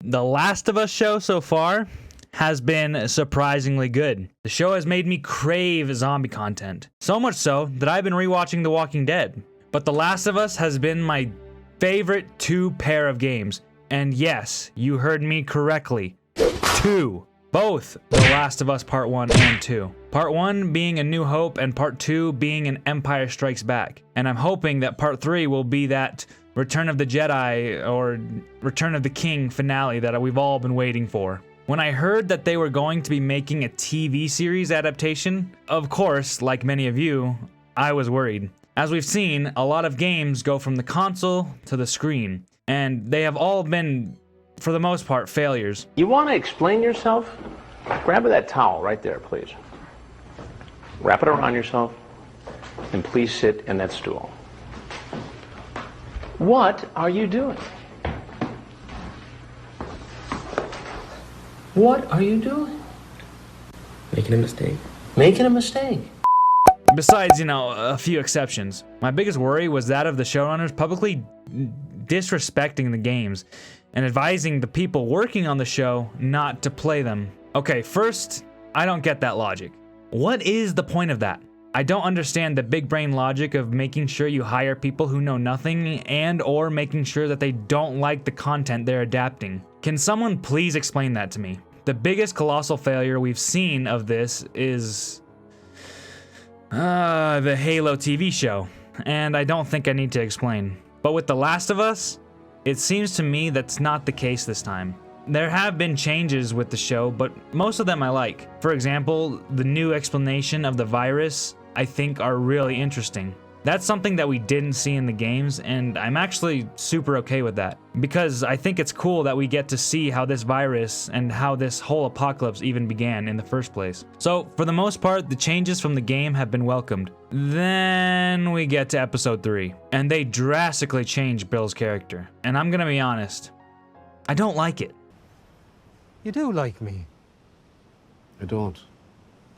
The Last of Us show so far has been surprisingly good. The show has made me crave zombie content. So much so that I've been rewatching The Walking Dead. But The Last of Us has been my favorite pair of games. And yes, you heard me correctly. 2. Both The Last of Us Part 1 and 2. Part 1 being A New Hope and Part 2 being an Empire Strikes Back. And I'm hoping that Part 3 will be that Return of the Jedi or Return of the King finale that we've all been waiting for. When I heard that they were going to be making a TV series adaptation, of course, like many of you, I was worried. As we've seen, a lot of games go from the console to the screen, and they have all been, for the most part, failures. You want to explain yourself? Grab that towel right there, please. Wrap it around yourself, and please sit in that stool. What are you doing? What are you doing? Making a mistake. Making a mistake. Besides, a few exceptions. My biggest worry was that of the showrunners publicly disrespecting the games and advising the people working on the show not to play them. Okay, first, I don't get that logic. What is the point of that? I don't understand the big brain logic of making sure you hire people who know nothing and or making sure that they don't like the content they're adapting. Can someone please explain that to me? The biggest colossal failure we've seen of this is the Halo TV show, and I don't think I need to explain. But with The Last of Us, it seems to me that's not the case this time. There have been changes with the show, but most of them I like. For example, the new explanation of the virus I think are really interesting. That's something that we didn't see in the games, and I'm actually super okay with that. Because I think it's cool that we get to see how this virus and how this whole apocalypse even began in the first place. So, for the most part, the changes from the game have been welcomed. Then we get to episode 3, and they drastically change Bill's character. And I'm gonna be honest, I don't like it. You do like me. I don't.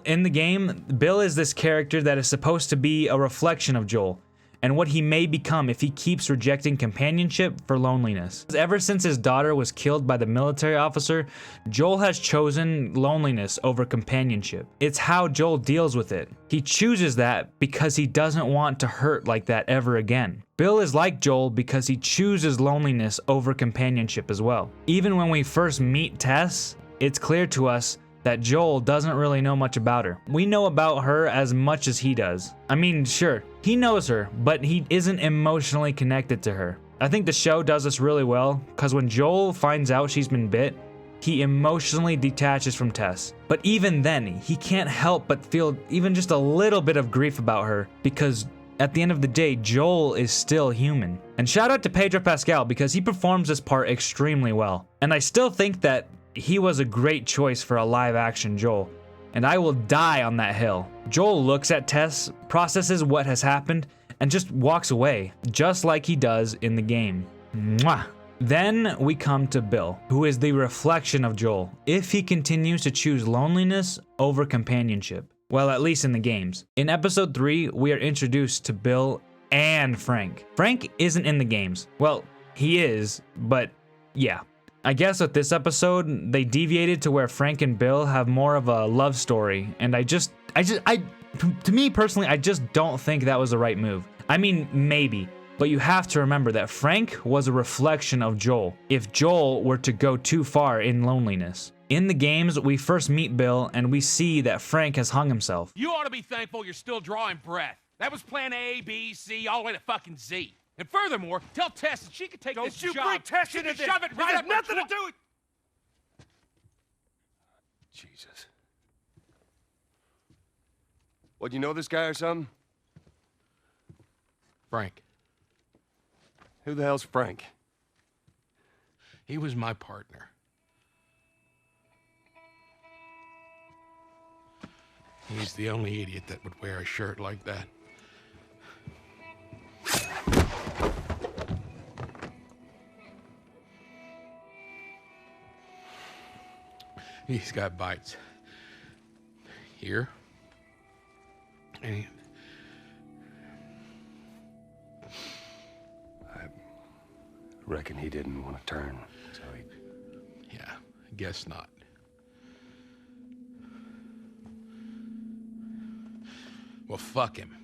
In the game, Bill is this character that is supposed to be a reflection of Joel, and what he may become if he keeps rejecting companionship for loneliness. Ever since his daughter was killed by the military officer, Joel has chosen loneliness over companionship. It's how Joel deals with it. He chooses that because he doesn't want to hurt like that ever again. Bill is like Joel because he chooses loneliness over companionship as well. Even when we first meet Tess, it's clear to us that Joel doesn't really know much about her. We know about her as much as he does. I mean, sure, he knows her, but he isn't emotionally connected to her. I think the show does this really well, because when Joel finds out she's been bit, he emotionally detaches from Tess. But even then, he can't help but feel even just a little bit of grief about her, because at the end of the day, Joel is still human. And shout out to Pedro Pascal, because he performs this part extremely well. And I still think that he was a great choice for a live-action Joel, and I will die on that hill. Joel looks at Tess, processes what has happened, and just walks away, just like he does in the game. Mwah! Then we come to Bill, who is the reflection of Joel, if he continues to choose loneliness over companionship. Well, at least in the games. In episode 3, we are introduced to Bill and Frank. Frank isn't in the games. Well, he is, but yeah. I guess with this episode, they deviated to where Frank and Bill have more of a love story, and to me personally, I just don't think that was the right move. I mean, maybe, but you have to remember that Frank was a reflection of Joel, if Joel were to go too far in loneliness. In the games, we first meet Bill, and we see that Frank has hung himself. You ought to be thankful you're still drawing breath. That was plan A, B, C, all the way to fucking Z. And furthermore, tell Tess that she could take this job. Don't you bring Tess into this. Shove it right up. Nothing to do with. Jesus. What, you know this guy or something? Frank. Who the hell's Frank? He was my partner. He's the only idiot that would wear a shirt like that. He's got bites here, and I reckon he didn't want to turn, so he Guess not. Well, fuck him.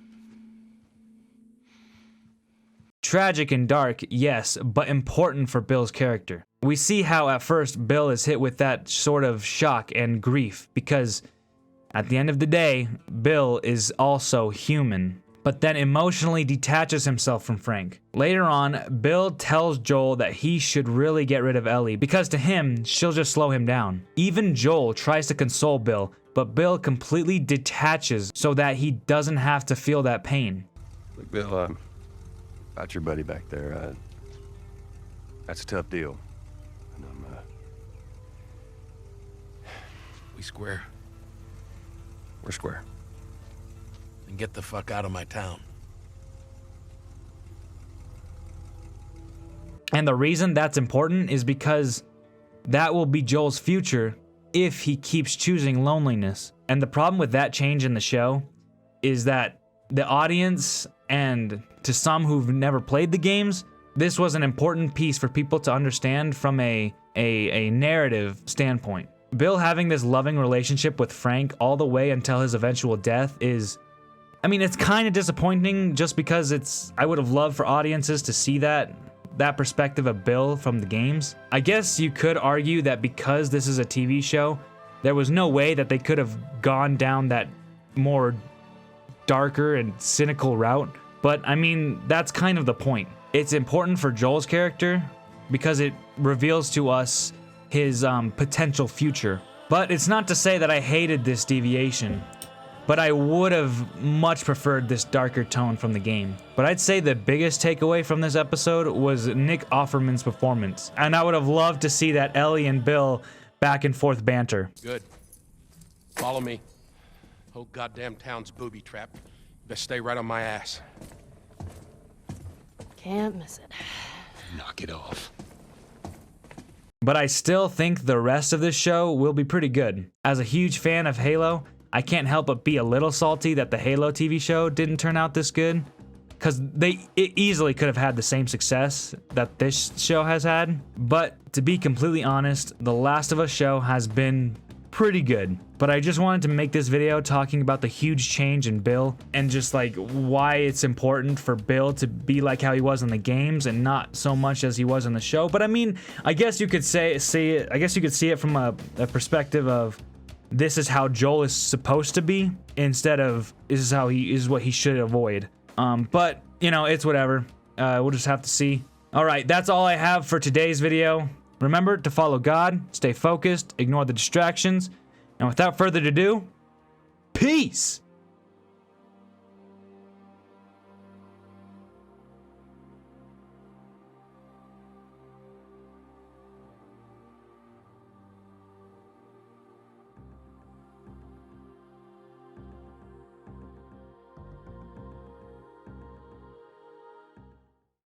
Tragic and dark, yes, but important for Bill's character. We see how at first Bill is hit with that sort of shock and grief because at the end of the day, Bill is also human, but then emotionally detaches himself from Frank. Later on, Bill tells Joel that he should really get rid of Ellie because to him, she'll just slow him down. Even Joel tries to console Bill, but Bill completely detaches so that he doesn't have to feel that pain. Look, Bill, about your buddy back there, that's a tough deal. And We square. we're square. And get the fuck out of my town. And the reason that's important is because that will be Joel's future if he keeps choosing loneliness. And the problem with that change in the show is that the audience, and to some who've never played the games, this was an important piece for people to understand from a narrative standpoint. Bill having this loving relationship with Frank all the way until his eventual death is, I mean, it's kind of disappointing just because I would have loved for audiences to see that perspective of Bill from the games. I guess you could argue that because this is a TV show, there was no way that they could have gone down that more darker and cynical route. But I mean, that's kind of the point. It's important for Joel's character because it reveals to us his potential future. But it's not to say that I hated this deviation, but I would have much preferred this darker tone from the game. But I'd say the biggest takeaway from this episode was Nick Offerman's performance. And I would have loved to see that Ellie and Bill back and forth banter. Good. Follow me. Whole goddamn town's booby trapped. Best stay right on my ass. Can't miss it. Knock it off. But I still think the rest of this show will be pretty good. As a huge fan of Halo, I can't help but be a little salty that the Halo TV show didn't turn out this good, because it easily could have had the same success that this show has had. But to be completely honest, the Last of Us show has been pretty good. But I just wanted to make this video talking about the huge change in Bill and just like why it's important for Bill to be like how he was in the games and not so much as he was in the show. But I mean, I guess you could see it from a perspective of this is how Joel is supposed to be instead of this is how he is what he should avoid. But you know, it's whatever. We'll just have to see. All right, that's all I have for today's video. Remember to follow God, stay focused, ignore the distractions, and without further ado, peace!